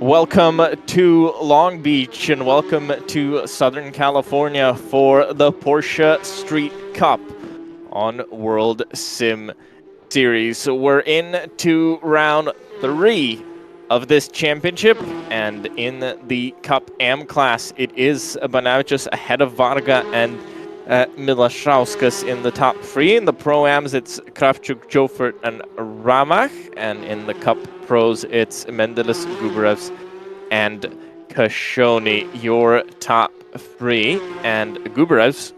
Welcome to Long Beach and welcome to Southern California for the Porsche Street Cup on World Sim Series. So we're into round 3 of this championship, and in the Cup AM class, it is Banavicius ahead of Varga and Milashauskas in the top 3. In the Pro-Ams, it's Kravchuk, Jofert, and Ramach. And in the Cup Pros, it's Mendelis, Guberevs, and Kashoni, your top 3. And Guberevs,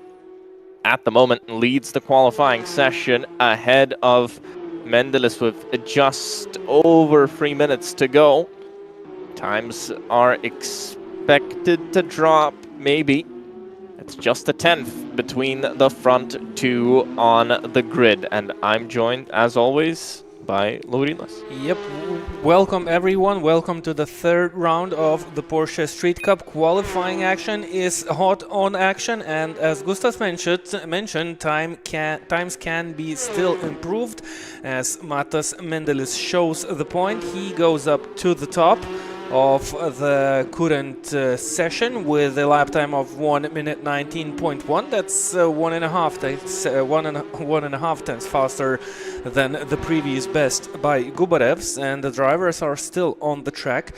at the moment, leads the qualifying session ahead of Mendelis with just over 3 minutes to go. Times are expected to drop, maybe. It's just a 10th between the front 2 on the grid, and I'm joined, as always, by Laurilas. Yep, welcome everyone, welcome to the third round of the Porsche Street Cup. Qualifying action is hot on action, and as Gustav mentioned, times can be still improved. As Matas Mendelis shows the point, he goes up to the top of the current session with a lap time of 1 minute 19.1. That's 1.5 times faster than the previous best by Guberevs, and the drivers are still on the track.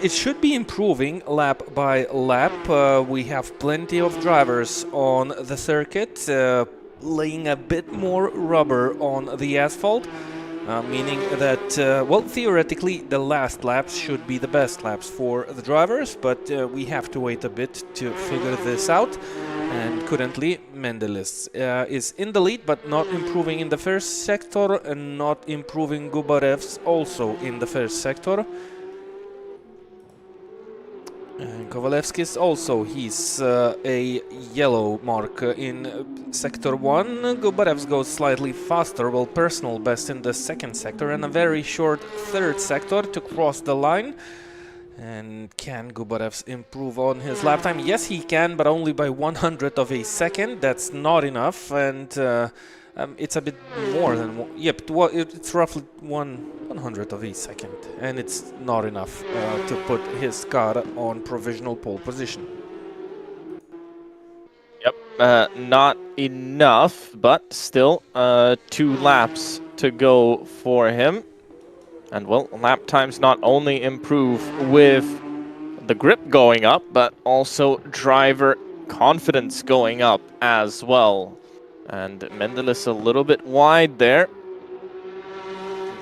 It should be improving lap by lap. We have plenty of drivers on the circuit, laying a bit more rubber on the asphalt. Meaning that, well, theoretically, the last laps should be the best laps for the drivers, but we have to wait a bit to figure this out. And currently, Mendelis is in the lead, but not improving in the first sector, and not improving Guberevs also in the first sector. And Kovalevskis also, he's a yellow mark in sector 1. Guberevs goes slightly faster, well, personal best in the second sector, and a very short third sector to cross the line. And can Guberevs improve on his lap time? Yes, he can, but only by 100th of a second. That's not enough, and it's a bit more than it's roughly 100th of a second, and it's not enough to put his car on provisional pole position. Yep, not enough, but still 2 laps to go for him. And well, lap times not only improve with the grip going up, but also driver confidence going up as well. And Mendelis a little bit wide there.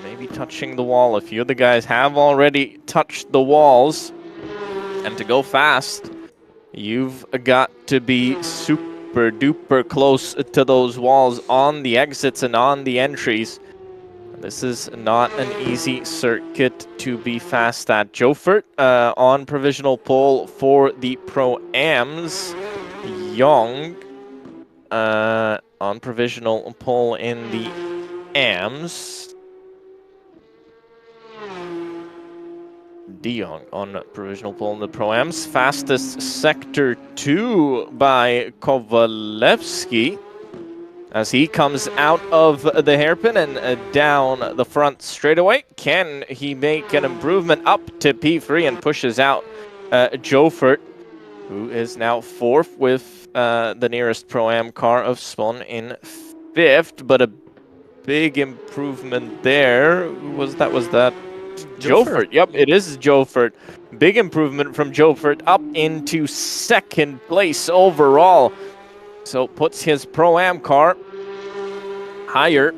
Maybe touching the wall. A few of the guys have already touched the walls. And to go fast, you've got to be super duper close to those walls on the exits and on the entries. This is not an easy circuit to be fast at. Jofert on provisional pole for the Pro-Ams. Young on provisional pole in the AMs. De Jong on provisional pole in the Pro-Ams. Fastest sector 2 by Kovalevsky, as he comes out of the hairpin and down the front straightaway. Can he make an improvement up to P3 and pushes out Jofert, who is now 4th with the nearest Pro-Am car of Spon in 5th, but a big improvement there. Was that Jofert? Yep, it is Jofert. Big improvement from Jofert up into 2nd place overall. So puts his Pro-Am car higher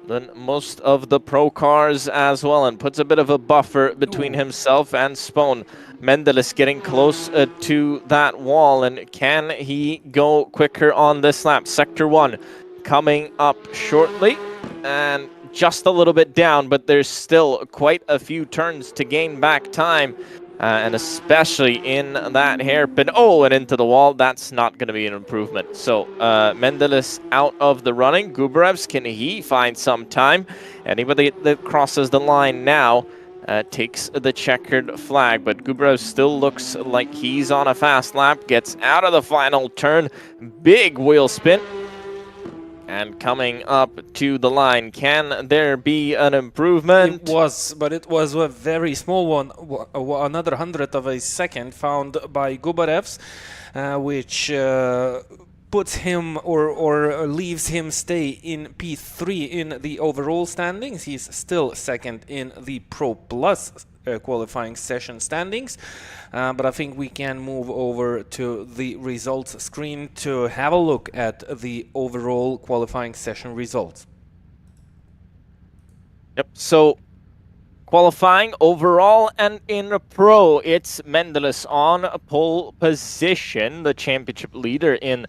than most of the Pro cars as well, and puts a bit of a buffer between himself and Spon. Mendelis getting close to that wall, and can he go quicker on this lap? Sector 1 coming up shortly, and just a little bit down, but there's still quite a few turns to gain back time. And especially in that hairpin. Oh, and into the wall. That's not going to be an improvement. So Mendelis out of the running. Guberevs, can he find some time? Anybody that crosses the line now takes the checkered flag. But Guberevs still looks like he's on a fast lap. Gets out of the final turn. Big wheel spin. And coming up to the line, can there be an improvement? It was, but it was a very small one, another 100th of a second found by Gubarevs, which puts him or leaves him stay in P3 in the overall standings. He's still second in the Pro Plus qualifying session standings, but I think we can move over to the results screen to have a look at the overall qualifying session results. Yep, so qualifying overall and in pro, it's Mendeles on pole position, the championship leader in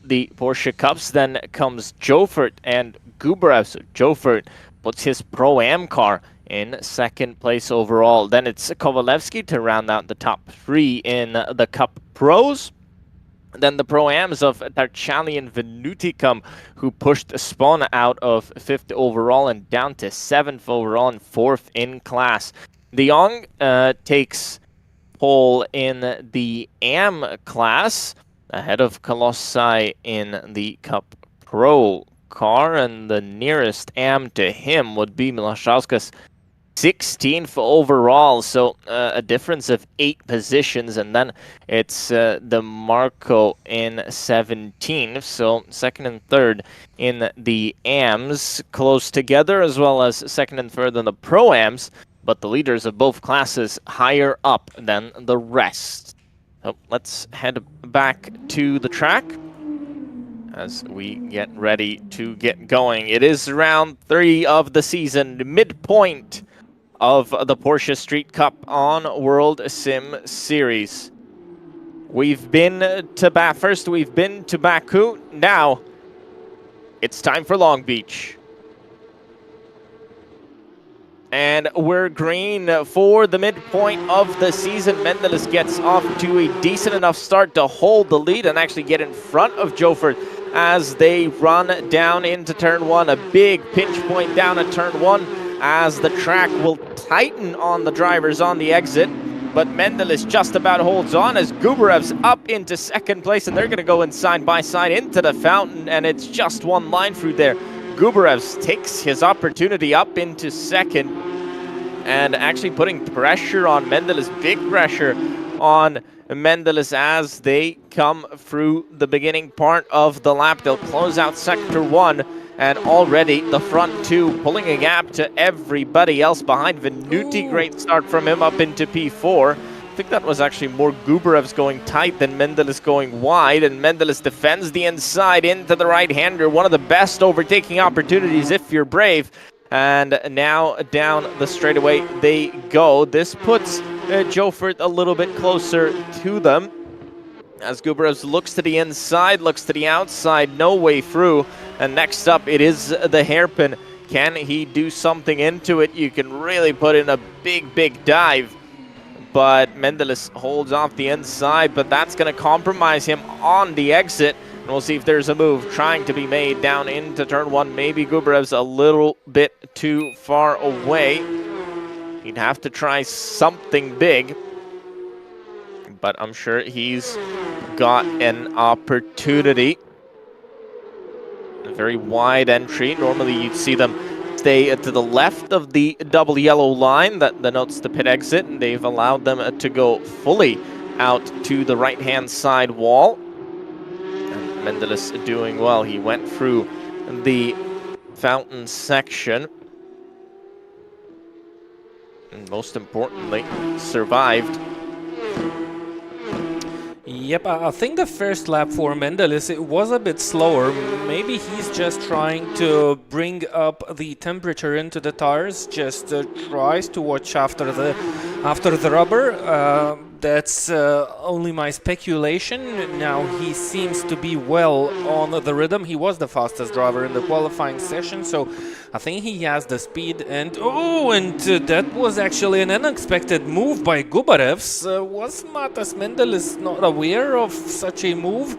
the Porsche Cups. Then comes Jofert and Gubarev. So Jofert puts his Pro-Am car in second place overall. Then it's Kovalevsky to round out the top three in the Cup Pros. Then the Pro-Ams of Tarchali and Venuti come, who pushed Spon out of 5th overall and down to 7th overall and 4th in class. De Jong takes pole in the AM class, ahead of Colossi in the Cup Pro car, and the nearest AM to him would be Milashauskas, 16th overall, so a difference of 8 positions, and then it's the Marco in 17th, so second and third in the AMs close together, as well as second and third in the Pro-Ams, but the leaders of both classes higher up than the rest. So let's head back to the track as we get ready to get going. It is round 3 of the season, midpoint of the Porsche Street Cup on World Sim Series. We've been to Bathurst, we've been to Baku. Now it's time for Long Beach. And we're green for the midpoint of the season. Mendeles gets off to a decent enough start to hold the lead and actually get in front of Jofert as they run down into turn 1. A big pinch point down at turn 1 as the track will tighten on the drivers on the exit. But Mendeles just about holds on as Gubarev's up into second place, and they're going to go in side by side into the fountain, and it's just one line through there. Gubarev's takes his opportunity up into second and actually putting pressure on Mendeles, big pressure on Mendeles as they come through the beginning part of the lap. They'll close out sector 1, and already the front 2 pulling a gap to everybody else behind. Venuti, great start from him up into P4. I think that was actually more Gubarev's going tight than Mendeles going wide, and Mendeles defends the inside into the right-hander. One of the best overtaking opportunities if you're brave. And now down the straightaway they go. This puts Jofert a little bit closer to them as Gubarevs looks to the inside, looks to the outside, no way through. And next up it is the hairpin. Can he do something into it? You can really put in a big dive, but Mendeles holds off the inside, but that's going to compromise him on the exit. And we'll see if there's a move trying to be made down into turn 1. Maybe Gubarev's a little bit too far away. He'd have to try something big, but I'm sure he's got an opportunity. A very wide entry. Normally you'd see them stay to the left of the double yellow line that denotes the pit exit, and they've allowed them to go fully out to the right-hand side wall. And Mendeles doing well. He went through the fountain section, and most importantly, survived. Yep, I think the first lap for Mendeles, it was a bit slower. Maybe he's just trying to bring up the temperature into the tires, just tries to watch after the rubber. That's only my speculation. Now he seems to be well on the rhythm. He was the fastest driver in the qualifying session, so I think he has the speed. And that was actually an unexpected move by Gubarevs. Was Matas Mendeles not aware of such a move?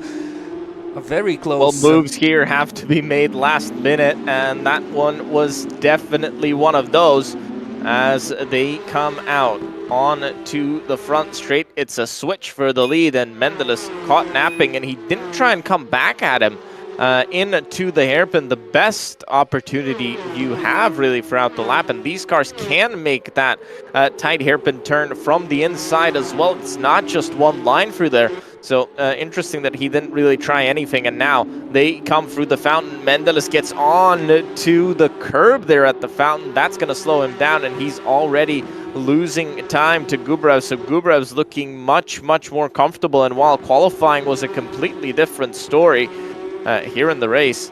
Very close. Well, moves here have to be made last minute, and that one was definitely one of those as they come out on to the front straight. It's a switch for the lead, and Mendeles caught napping, and he didn't try and come back at him into the hairpin, the best opportunity you have really throughout the lap, and these cars can make that tight hairpin turn from the inside as well. It's not just one line through there. So interesting that he didn't really try anything, and now they come through the fountain. Mendeles gets on to the curb there at the fountain. That's going to slow him down, and he's already losing time to Gubarev. So Gubarev's looking much, much more comfortable, and while qualifying was a completely different story, here in the race,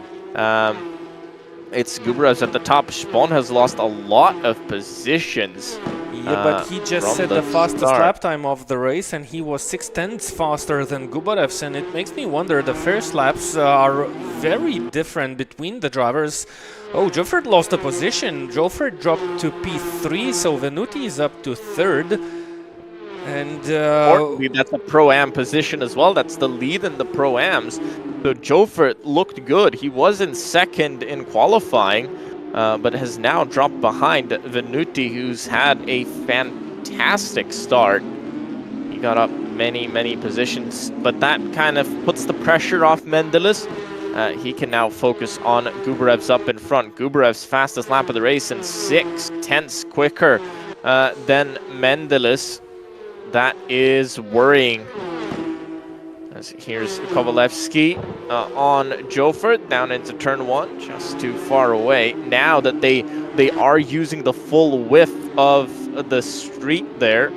it's Gubarev's at the top. Spon has lost a lot of positions. Yeah, but he just set the fastest lap time of the race, and he was 6/10 faster than Gubarev's, and it makes me wonder, the first laps are very different between the drivers. Oh, Joffred lost a position. Joffred dropped to P3, so Venuti is up to 3rd. And that's a Pro-Am position as well. That's the lead in the Pro-Ams. So Joffred looked good. He was in 2nd in qualifying, but has now dropped behind Venuti, who's had a fantastic start. He got up many, many positions, but that kind of puts the pressure off Mendeles. He can now focus on Gubarev's up in front. Gubarev's fastest lap of the race and 6/10 quicker than Mendeles. That is worrying. As here's Kovalevsky on Joffred down into turn 1, just too far away. Now that they are using the full width of the street there,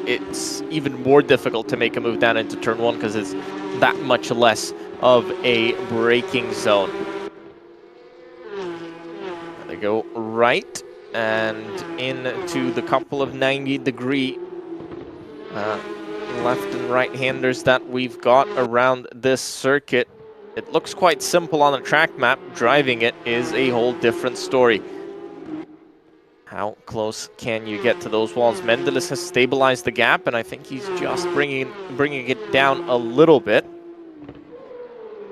it's even more difficult to make a move down into turn 1 because it's that much less of a braking zone. They go right and into the couple of 90-degree left and right-handers that we've got around this circuit. It looks quite simple on the track map. Driving it is a whole different story. How close can you get to those walls? Mendeles has stabilized the gap, and I think he's just bringing it down a little bit.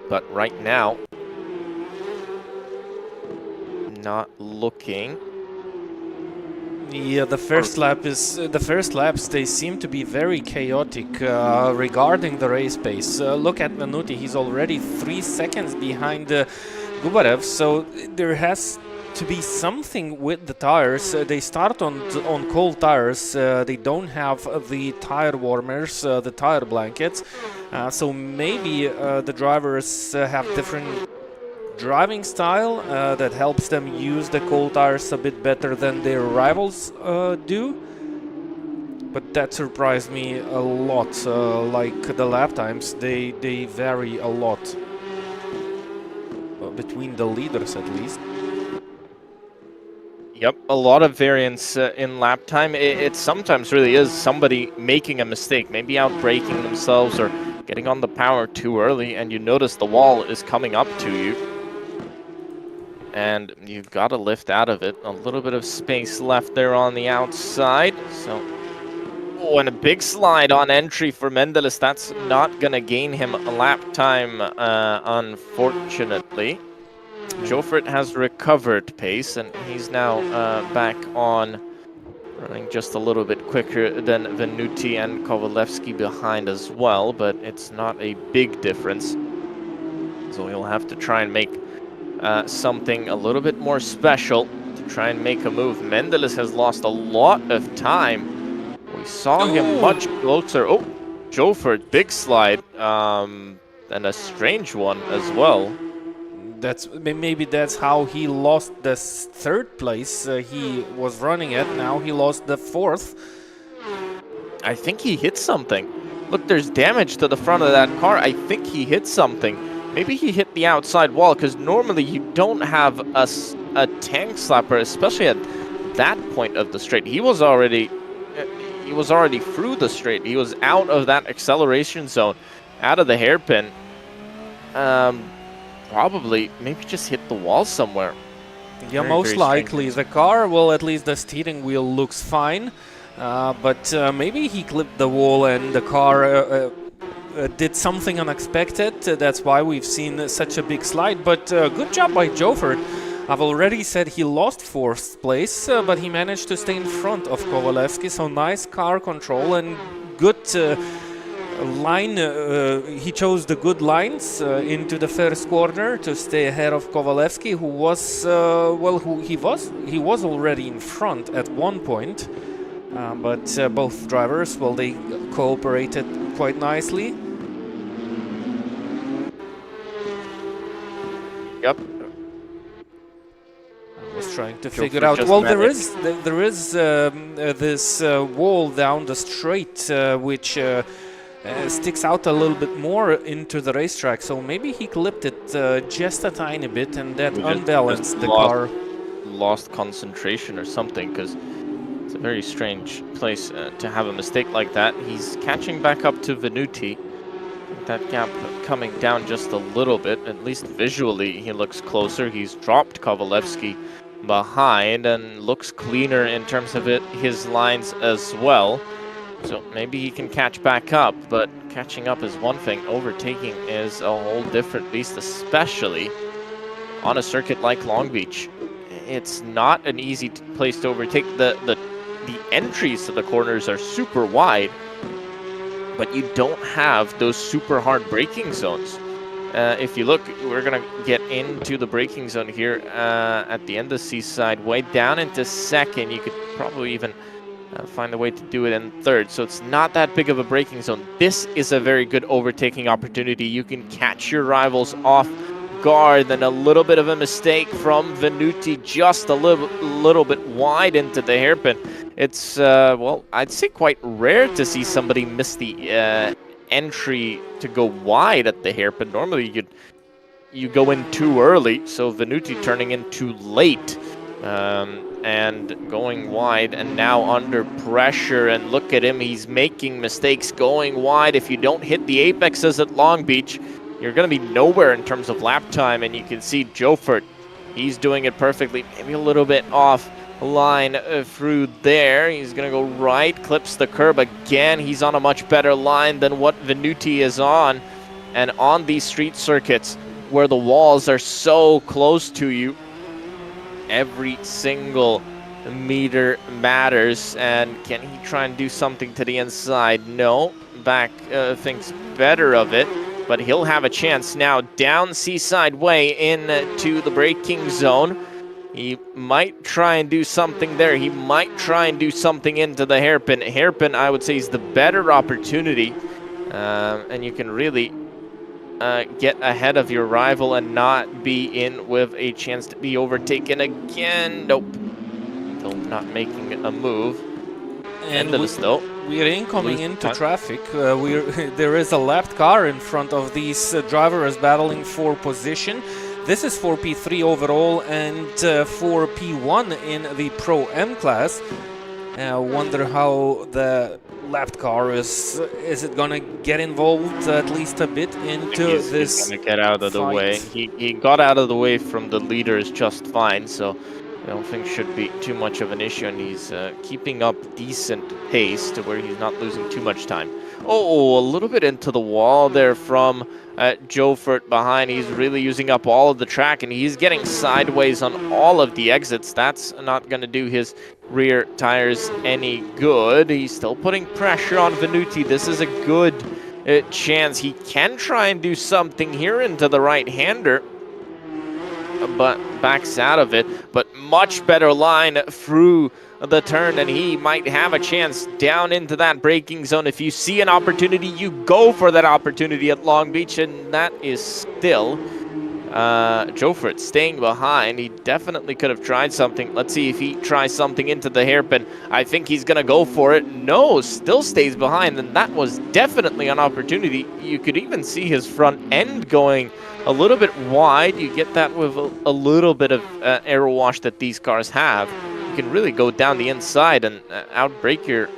But right now, not looking. Yeah, the first laps, they seem to be very chaotic regarding the race pace. Look at Venuti, he's already 3 seconds behind Gubarev, so there has to be something with the tires. They start on cold tires, they don't have the tire warmers, the tire blankets, so maybe the drivers have different driving style that helps them use the cold tires a bit better than their rivals do. But that surprised me a lot. Like the lap times, they vary a lot between the leaders, at least. Yep, a lot of variance in lap time. It sometimes really is somebody making a mistake, maybe out braking themselves or getting on the power too early, and you notice the wall is coming up to you. And you've got to lift out of it. A little bit of space left there on the outside. So, oh, and a big slide on entry for Mendeles. That's not going to gain him a lap time, unfortunately. Joffred has recovered pace, and he's now back on, running just a little bit quicker than Venuti and Kovalevsky behind as well, but it's not a big difference. So he'll have to try and make something a little bit more special to try and make a move. Mendeles has lost a lot of time. We saw him much closer. Oh, Joffred, big slide, and a strange one as well. Maybe that's how he lost the 3rd place he was running at. Now he lost the 4th. I think he hit something. Look, there's damage to the front of that car. I think he hit something. Maybe he hit the outside wall, because normally you don't have a tank slapper, especially at that point of the straight. He was already through the straight. He was out of that acceleration zone, out of the hairpin. Probably, maybe just hit the wall somewhere. Yeah, most likely. The car, well, at least the steering wheel looks fine. But maybe he clipped the wall and the car did something unexpected. That's why we've seen such a big slide. But good job by Joffred. I've already said he lost 4th place, but he managed to stay in front of Kovalevsky. So nice car control and good line. He chose the good lines into the first corner to stay ahead of Kovalevsky, who was he was already in front at one point, but both drivers, well, they cooperated quite nicely. Yep. I was trying to figure out. Well, there is this wall down the straight which sticks out a little bit more into the racetrack, so maybe he clipped it just a tiny bit, and that unbalanced the car. Lost concentration or something, because it's a very strange place to have a mistake like that. He's catching back up to Venuti. That gap coming down just a little bit, at least visually he looks closer. He's dropped Kovalevsky behind and looks cleaner in terms of his lines as well. So maybe he can catch back up, but catching up is one thing. Overtaking is a whole different beast, especially on a circuit like Long Beach. It's not an easy place to overtake. The entries to the corners are super wide, but you don't have those super hard braking zones. If you look, we're gonna get into the braking zone here at the end of Seaside, way down into second. You could probably even find a way to do it in third, so it's not that big of a braking zone. This is a very good overtaking opportunity. You can catch your rivals off guard, and a little bit of a mistake from Venuti, just a little bit wide into the hairpin. It's, well, I'd say quite rare to see somebody miss the entry to go wide at the hairpin. Normally you go in too early, so Venuti turning in too late and going wide, and now under pressure, and look at him, he's making mistakes going wide. If you don't hit the apexes at Long Beach, you're going to be nowhere in terms of lap time, and you can see Jofert, he's doing it perfectly, maybe a little bit off line through there. He's going to go right, clips the curb again. He's on a much better line than what Venuti is on, and on these street circuits where the walls are so close to you, every single meter matters. And can he try and do something to the inside? No, back thinks better of it, but he'll have a chance now down Seaside Way into the braking zone. He might try and do something there. He might try and do something into the hairpin. Hairpin, I would say, is the better opportunity, and you can really get ahead of your rival and not be in with a chance to be overtaken again. Nope. Still not making a move. And we are incoming into traffic. There is a lapped car in front of these drivers battling for position. This is for P3 overall and for P1 in the Pro M class. Wonder how the lapped car is it gonna get involved at least a bit into this? He's gonna get out of the way. He got out of the way from the leaders just fine, so I don't think should be too much of an issue, and he's keeping up decent pace to where he's not losing too much time. Oh, a little bit into the wall there from Jofert behind. He's really using up all of the track, and he's getting sideways on all of the exits. That's not going to do his rear tires any good. He's still putting pressure on Venuti. This is a good chance. He can try and do something here into the right-hander, but backs out of it. But much better line through the turn, and he might have a chance down into that braking zone. If you see an opportunity, you go for that opportunity at Long Beach, and that is still Jofert staying behind. He definitely could have tried something. Let's see if he tries something into the hairpin. I think he's gonna go for it. No, still stays behind, and that was definitely an opportunity. You could even see his front end going a little bit wide. You get that with a little bit of aero wash that these cars have. You can really go down the inside and outbrake your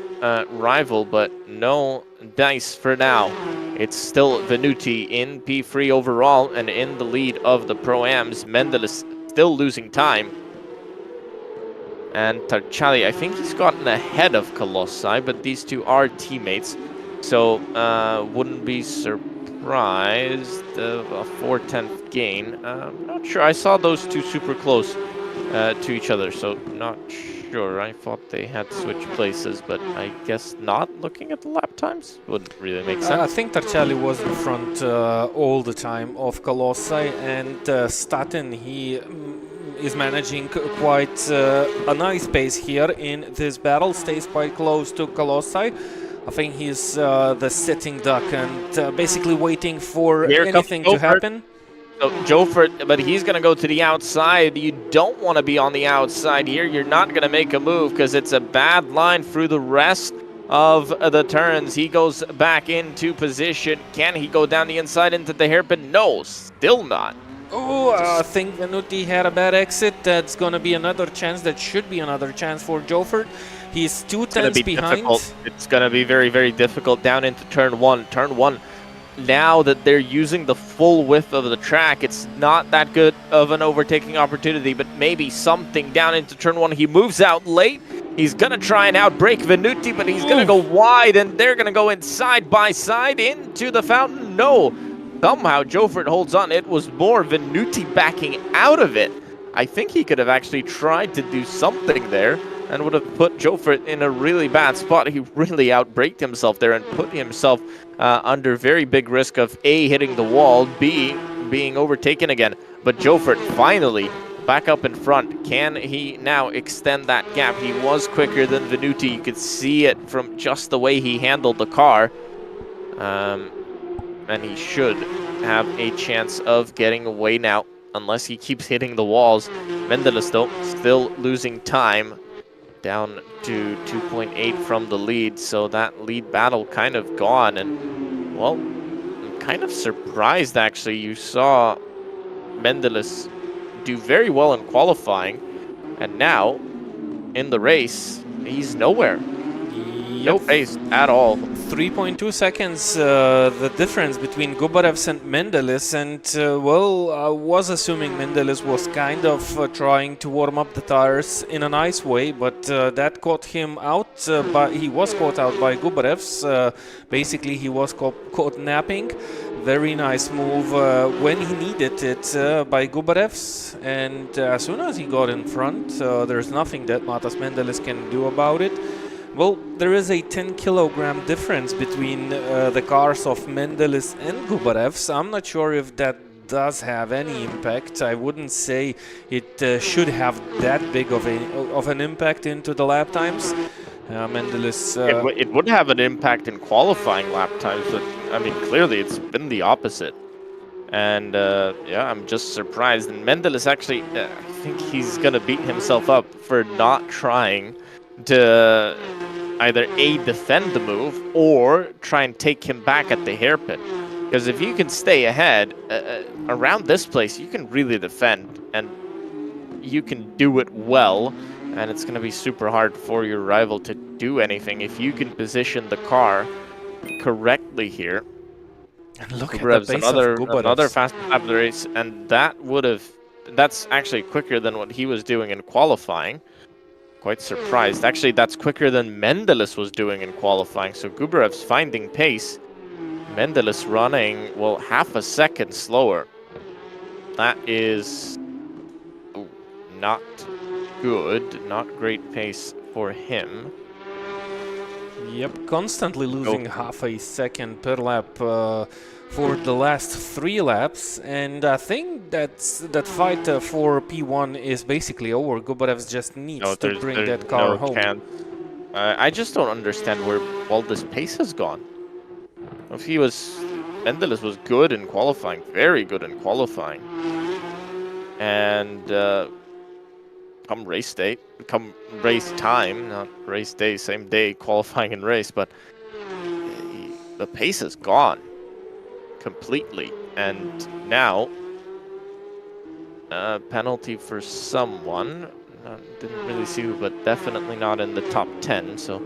rival, but no dice for now. It's still Venuti in P3 overall and in the lead of the Pro-Ams. Mendelis still losing time. And Tarchali, I think he's gotten ahead of Colossi, but these two are teammates, so wouldn't be surprised of a 4/10 gain. I'm not sure. I saw those two super close to each other, so not sure. I thought they had switched places, but I guess not. Looking at the lap times wouldn't really make sense. I think Tarcelli was in front all the time of Colossi, and Statin, he is managing quite a nice pace here in this battle, stays quite close to Colossi. I think he's the sitting duck and basically waiting for anything to happen. So Jofert, but he's going to go to the outside. You don't want to be on the outside here. You're not going to make a move because it's a bad line through the rest of the turns. He goes back into position. Can he go down the inside into the hairpin? No, still not. Oh, I think Venuti had a bad exit. That's going to be another chance. That should be another chance for Jofert. He's 2 tenths behind. Difficult. It's going to be very, very difficult down into turn 1. Turn 1. Now that they're using the full width of the track, it's not that good of an overtaking opportunity, but maybe something down into turn 1. He moves out late. He's going to try and outbrake Venuti, but he's going to go wide, and they're going to go in side by side into the fountain. No, somehow Jofert holds on. It was more Venuti backing out of it. I think he could have actually tried to do something there and would have put Jofert in a really bad spot. He really outbraked himself there and put himself under very big risk of A, hitting the wall, B, being overtaken again. But Jofert finally back up in front. Can he now extend that gap? He was quicker than Venuti. You could see it from just the way he handled the car. And he should have a chance of getting away now, unless he keeps hitting the walls. Mendeles, though, still losing time, down to 2.8 from the lead, so that lead battle kind of gone. And, well, I'm kind of surprised, actually. You saw Mendeles do very well in qualifying, and now, in the race, he's nowhere. No pace at all. 3.2 seconds, the difference between Gubarevs and Mendeles, and well, I was assuming Mendeles was kind of trying to warm up the tires in a nice way, but that caught him out. But he was caught out by Gubarevs. Basically, he was caught napping. Very nice move when he needed it by Gubarevs, and as soon as he got in front, there's nothing that Matas Mendeles can do about it. Well, there is a 10-kilogram difference between the cars of Mendeles and Gubarevs. I'm not sure if that does have any impact. I wouldn't say it should have that big of an impact into the lap times. Mendeles... It would have an impact in qualifying lap times, but I mean, clearly it's been the opposite. And yeah, I'm just surprised. And Mendeles actually, I think he's going to beat himself up for not trying to either A, defend the move, or try and take him back at the hairpin. Because if you can stay ahead, around this place, you can really defend, and you can do it well, and it's going to be super hard for your rival to do anything if you can position the car correctly here. And look at the pace of Gubarevs. Another fast lap of the race, and that's actually quicker than what he was doing in qualifying. Quite surprised. Actually, that's quicker than Mendeles was doing in qualifying. So Gubarev's finding pace. Mendeles running, well, half a second slower. That is not good. Not great pace for him. Yep, constantly losing half a second per lap for the last 3 laps, and I think that fight for P1 is basically over. Gubarevs just needs to bring that car home. I just don't understand where all this pace has gone. If Mendeles was good in qualifying, very good in qualifying, and come race time, not race day, same day, qualifying and race, but the pace is gone completely. And now, penalty for someone, didn't really see who, but definitely not in the top 10, so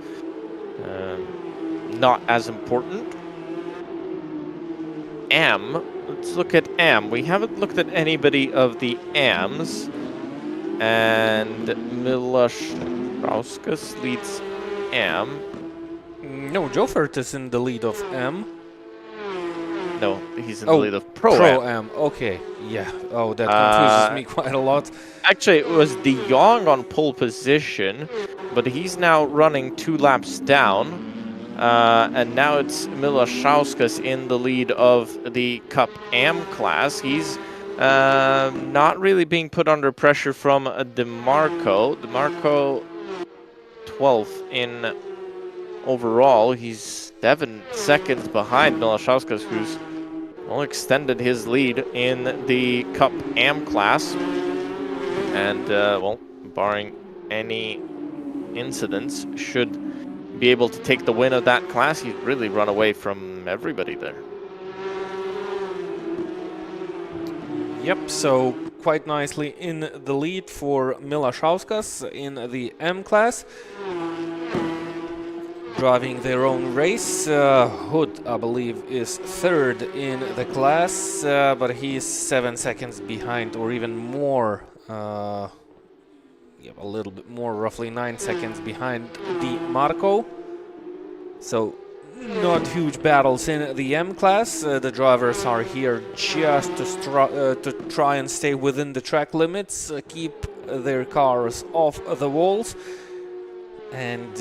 not as important. Let's look at AM. We haven't looked at anybody of the AMs. And Miloš Rauskas leads AM. No, Jofert is in the lead of M. No, he's in the lead of Pro-Am. Pro-Am, okay. Yeah, oh, that confuses me quite a lot. Actually, it was De Jong on pole position, but he's now running 2 laps down. And now it's Milashauskas in the lead of the Cup Am class. He's not really being put under pressure from DeMarco. DeMarco 12th in overall. He's 7 seconds behind Milashauskas, who's well extended his lead in the Cup Am class. And, well, barring any incidents, should be able to take the win of that class. He's really run away from everybody there. Yep, so quite nicely in the lead for Milashauskas in the M class. Driving their own race. Hood, I believe, is 3rd in the class, but he's 7 seconds behind, or even more. Yeah, a little bit more, roughly 9 seconds behind DeMarco. So not huge battles in the M class. The drivers are here just to try and stay within the track limits, keep their cars off the walls, and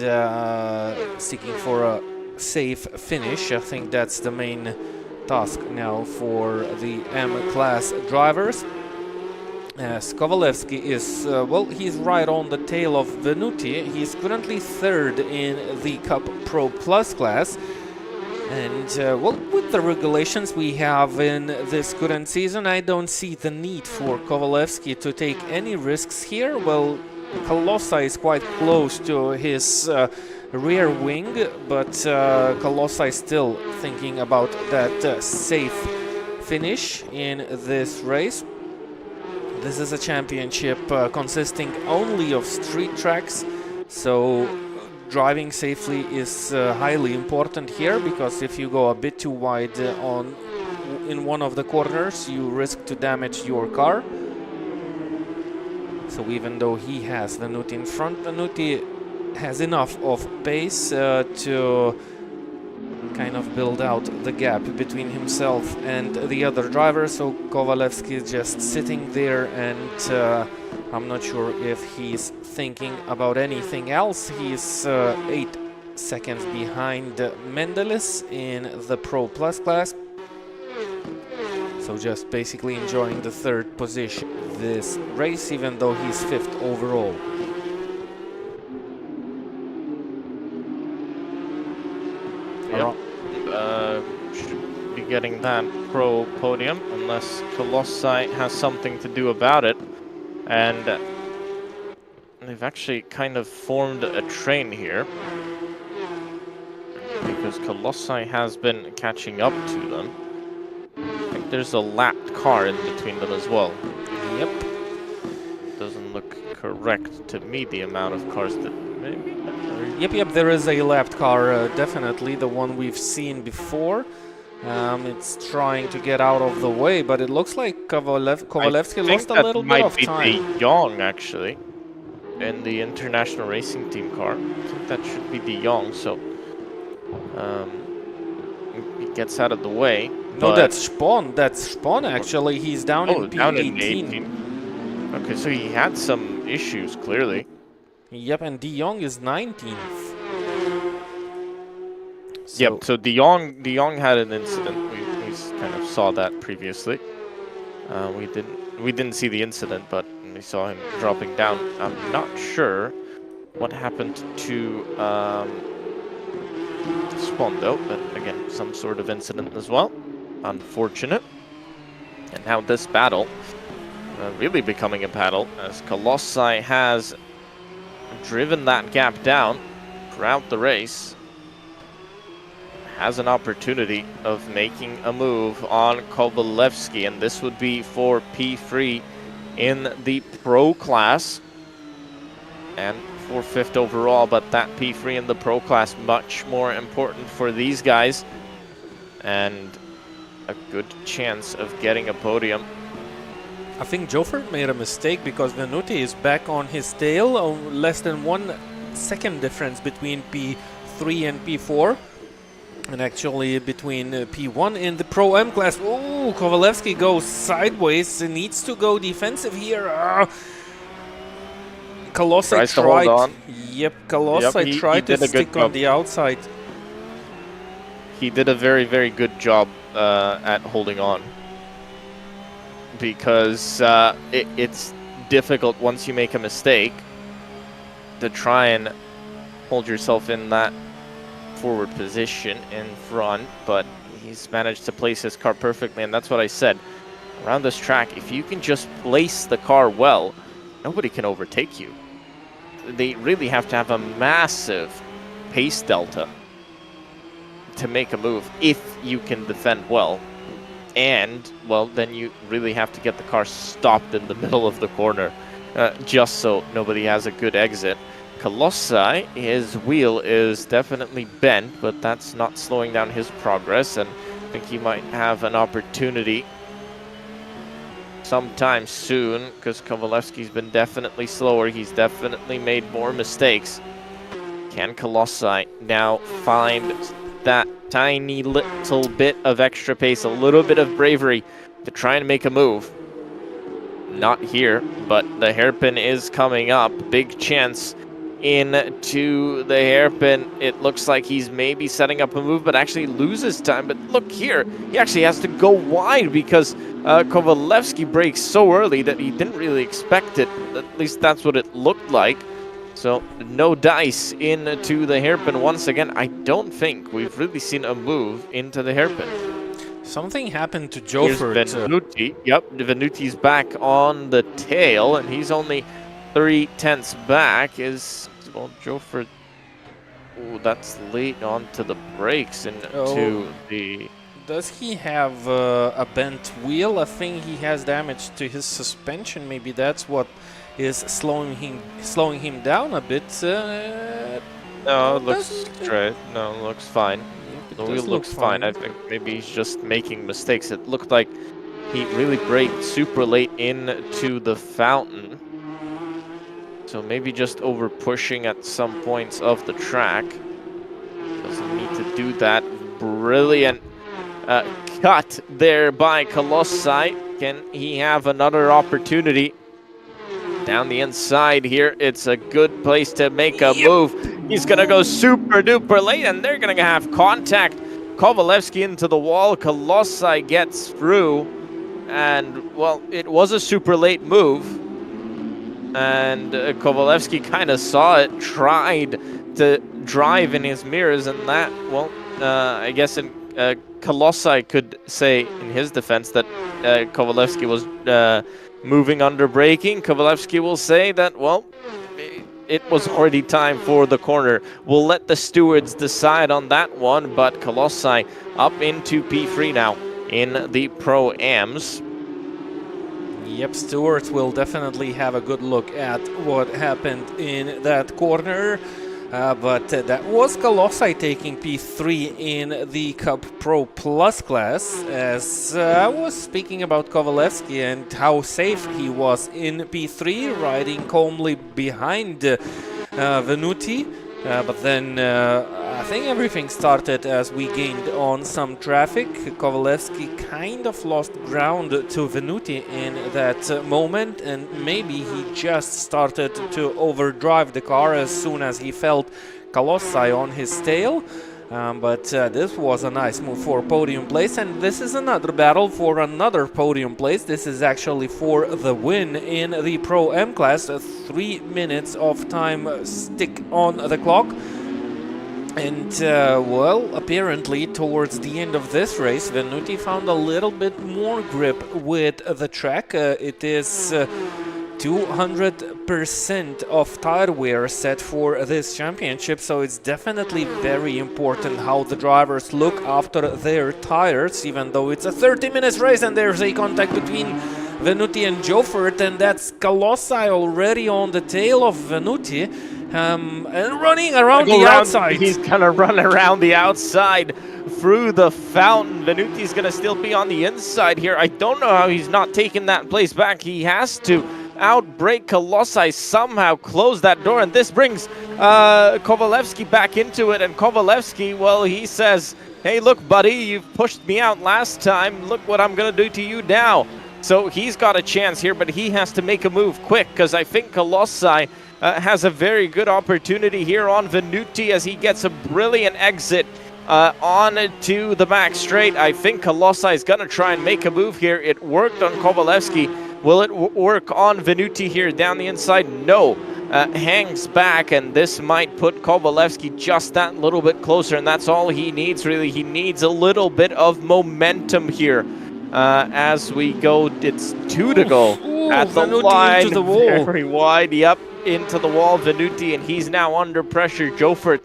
seeking for a safe finish. I think that's the main task now for the M class drivers. Kovalevsky is, well, he's right on the tail of Venuti. He's currently 3rd in the Cup Pro Plus class. And, well, with the regulations we have in this current season, I don't see the need for Kovalevsky to take any risks here. Well, Kolosai is quite close to his rear wing, but Kolosai is still thinking about that safe finish in this race. This is a championship consisting only of street tracks, so driving safely is highly important here, because if you go a bit too wide in one of the corners, you risk to damage your car. So even though he has Venuti in front, Venuti has enough of pace to kind of build out the gap between himself and the other driver. So Kovalevsky is just sitting there, and I'm not sure if he's thinking about anything else. He's 8 seconds behind Mendelis in the Pro Plus class. So just basically enjoying the 3rd position this race, even though he's 5th overall. Yep. Should be getting that pro podium unless Kolosai has something to do about it. And they've actually kind of formed a train here, because Kolosai has been catching up to them. I think there's a lapped car in between them as well. Yep. Doesn't look correct to me, the amount of cars that maybe... Yep, there is a lapped car, definitely, the one we've seen before. It's trying to get out of the way, but it looks like Kovalevsky lost a little bit of time. I think that might be De Jong, actually, in the International Racing Team car. I think that should be De Jong, so he gets out of the way. No, that's Spahn. That's Spahn, actually. He's down in P18. Down in 18. Okay, so he had some issues, clearly. Yep, and De Jong is 19th. So yep, so De Jong had an incident. We kind of saw that previously. We didn't see the incident, but we saw him dropping down. I'm not sure what happened to Spahn though, but again, some sort of incident as well. Unfortunate. And now this battle really becoming a battle, as Kolosai has driven that gap down throughout the race. Has an opportunity of making a move on Kovalevsky, and this would be for P3 in the Pro class and for 5th overall, but that P3 in the Pro class much more important for these guys, and a good chance of getting a podium. I think Joffert made a mistake, because Venuti is back on his tail, less than 1 second difference between P3 and P4. And actually between P1 in the Pro M class, oh, Kovalevsky goes sideways, needs to go defensive here. Colossi Tries to hold on. Yep, Colossi tried to stick on the outside. He did a very, very good job at holding on. Because it's difficult once you make a mistake to try and hold yourself in that forward position in front, but he's managed to place his car perfectly, and that's what I said. Around this track, if you can just place the car well, nobody can overtake you. They really have to have a massive pace delta to make a move if you can defend well. And, well, then you really have to get the car stopped in the middle of the corner, just so nobody has a good exit. Colossi, his wheel is definitely bent, but that's not slowing down his progress, and I think he might have an opportunity sometime soon, because Kovalevsky's been definitely slower. He's definitely made more mistakes. Can Colossi now find that tiny little bit of extra pace, a little bit of bravery to try and make a move? Not here, but the hairpin is coming up. Big chance into the hairpin. It looks like he's maybe setting up a move, but actually loses time. But look here, he actually has to go wide because Kovalevsky brakes so early that he didn't really expect it. At least that's what it looked like. So no dice into the hairpin once again. I don't think we've really seen a move into the hairpin. Something happened to Joffert. Here's Venuti. Yep, Venuti's back on the tail, and he's only 3/10 back. Well, Joffert, oh, that's late onto the brakes into the... Does he have a bent wheel? I think he has damage to his suspension. Maybe that's what is slowing him down a bit. No, it looks straight. No, it looks fine. The wheel looks fine. I think maybe he's just making mistakes. It looked like he really braked super late into the fountain. So maybe just over pushing at some points of the track. Doesn't need to do that. Brilliant cut there by Colossi. Can he have another opportunity? Down the inside here, it's a good place to make a move. He's gonna go super duper late, and they're gonna have contact. Kovalevsky into the wall. Colossi gets through, and well, it was a super late move. And Kovalevsky kind of saw it, tried to drive in his mirrors, and that, well, I guess Colossi could say in his defense that Kovalevsky was moving under braking. Kovalevsky will say that, well, it was already time for the corner. We'll let the stewards decide on that one, but Colossi up into P3 now in the Pro-Ams. Yep, Stewart will definitely have a good look at what happened in that corner. But that was Colossi taking P3 in the Cup Pro Plus class. As I was speaking about Kovalevsky and how safe he was in P3, riding calmly behind Venuti. But then I think everything started as we gained on some traffic. Kovalevsky kind of lost ground to Venuti in that moment, and maybe he just started to overdrive the car as soon as he felt Colossi on his tail. But this was a nice move for podium place, and this is another battle for another podium place. This is actually for the win in the Pro M class. 3 minutes of time stick on the clock. And, well, apparently towards the end of this race, Venuti found a little bit more grip with the track. It is 200% of tire wear set for this championship, so it's definitely very important how the drivers look after their tires, even though it's a 30-minute race and there's a contact between Venuti and Joffert, and that's Colossi already on the tail of Venuti. And running around the outside. He's gonna run around the outside through the fountain. Venuti's gonna still be on the inside here. I don't know how he's not taking that place back. He has to outbreak. Colossi somehow closed that door, and this brings Kovalevsky back into it. And Kovalevsky, well, he says, hey, look, buddy, you've pushed me out last time. Look what I'm going to do to you now. So he's got a chance here, but he has to make a move quick, because I think Colossi has a very good opportunity here on Venuti as he gets a brilliant exit on to the back straight. I think Colossi is going to try and make a move here. It worked on Kovalevsky. Will it work on Venuti here down the inside? No. Hangs back, and this might put Kovalevsky just that little bit closer, and that's all he needs, really. He needs a little bit of momentum here as we go. It's 2 to go at the Venuti line. into the wall. Very wide, yep, into the wall, Venuti, and he's now under pressure. Jofert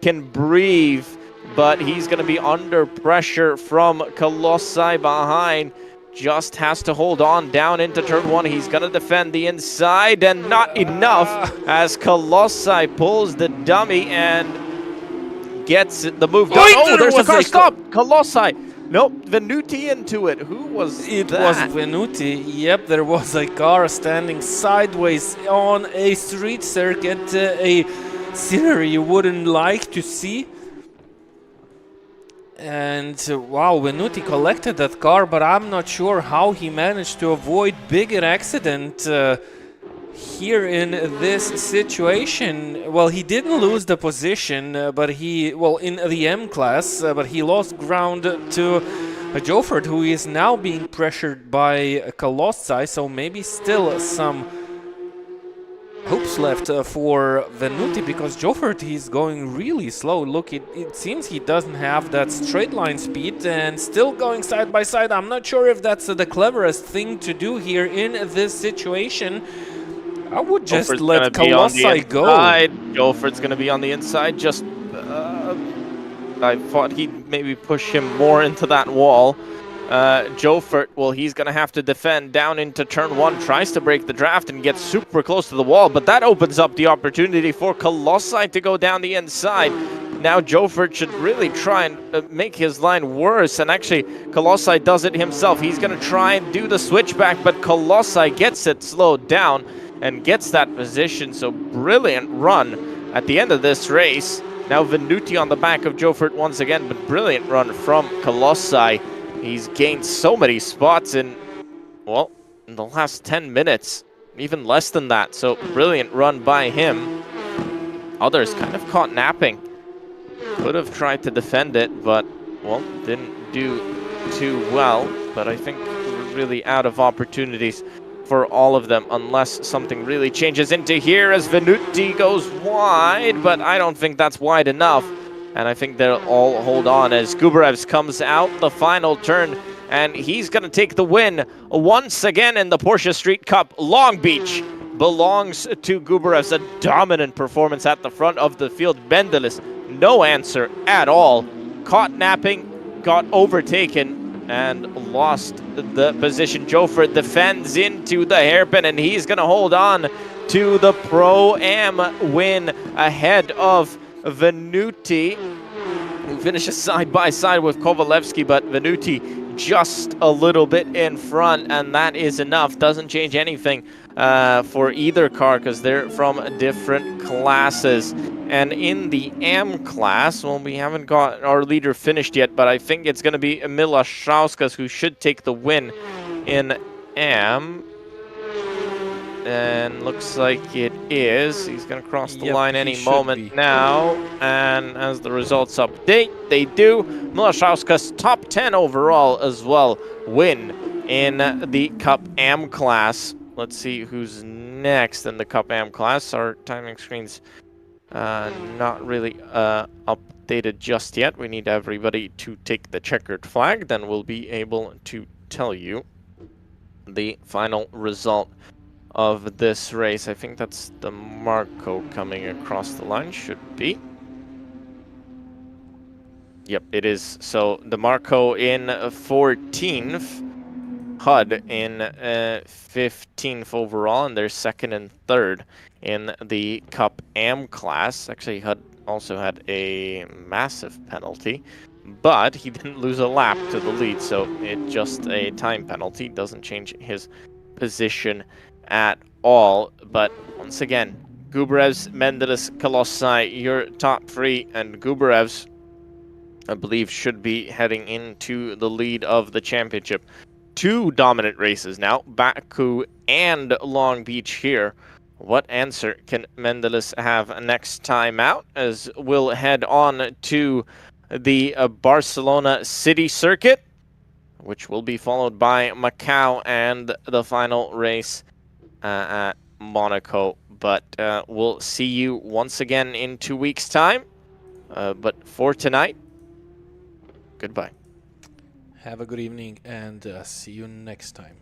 can breathe, but he's going to be under pressure from Colossi behind. Just has to hold on down into turn 1. He's going to defend the inside, and not enough as Colossi pulls the dummy and gets the move done. Oh, there's a car stop! Colossi! Nope, Venuti into it. Who was that? It was Venuti. Yep, there was a car standing sideways on a street circuit, a scenery you wouldn't like to see. And wow, Venuti collected that car, but I'm not sure how he managed to avoid bigger accident here in this situation. Well, he didn't lose the position, but he, well, in the M class, but he lost ground to Jofert, who is now being pressured by Colossi, so maybe still some hopes left for Venuti, because Jofert, he's going really slow. Look, it seems he doesn't have that straight line speed, and still going side by side. I'm not sure if that's the cleverest thing to do here in this situation. I would just let Colossi go. Jofert's going to be on the inside. Just, I thought he'd maybe push him more into that wall. Jofert, well, he's going to have to defend down into turn 1, tries to break the draft and gets super close to the wall, but that opens up the opportunity for Colossi to go down the inside. Now Jofert should really try and make his line worse, and actually Colossi does it himself. He's going to try and do the switchback, but Colossi gets it slowed down and gets that position, so brilliant run at the end of this race. Now Venuti on the back of Jofert once again, but brilliant run from Colossi. He's gained so many spots in, well, in the last 10 minutes, even less than that. So brilliant run by him. Others kind of caught napping. Could have tried to defend it, but, well, didn't do too well. But I think we're really out of opportunities for all of them, unless something really changes into here as Venuti goes wide, but I don't think that's wide enough. And I think they'll all hold on as Gubarevs comes out the final turn, and he's going to take the win once again in the Porsche Street Cup. Long Beach belongs to Gubarevs. A dominant performance at the front of the field. Bendelis, no answer at all. Caught napping, got overtaken, and lost the position. Jofert defends into the hairpin, and he's going to hold on to the Pro-Am win ahead of Venuti, who finishes side by side with Kovalevsky, but Venuti just a little bit in front, and that is enough. Doesn't change anything for either car because they're from different classes. And in the AM class, well, we haven't got our leader finished yet, but I think it's going to be Miloš Šauskas who should take the win in AM. And looks like it is. He's going to cross the line any moment now. And as the results update, they do. Miloš Šauskas, top 10 overall as well, win in the Cup AM class. Let's see who's next in the Cup AM class. Our timing screen's not really updated just yet. We need everybody to take the checkered flag. Then we'll be able to tell you the final result of this race. I think that's the Marco coming across the line, should be. Yep, it is. So the Marco in 14th, HUD in 15th overall, and they're second and third in the Cup AM class. Actually, HUD also had a massive penalty, but he didn't lose a lap to the lead, so it's just a time penalty. Doesn't change his position at all. But once again, Gubarevs, Mendelis, Colossi, your top three, and Gubarevs, I believe, should be heading into the lead of the championship. 2 dominant races now, Baku and Long Beach here. What answer can Mendelis have next time out, as we'll head on to the Barcelona city circuit, which will be followed by Macau and the final race at Monaco. But we'll see you once again in 2 weeks' time. But for tonight, goodbye. Have a good evening and see you next time.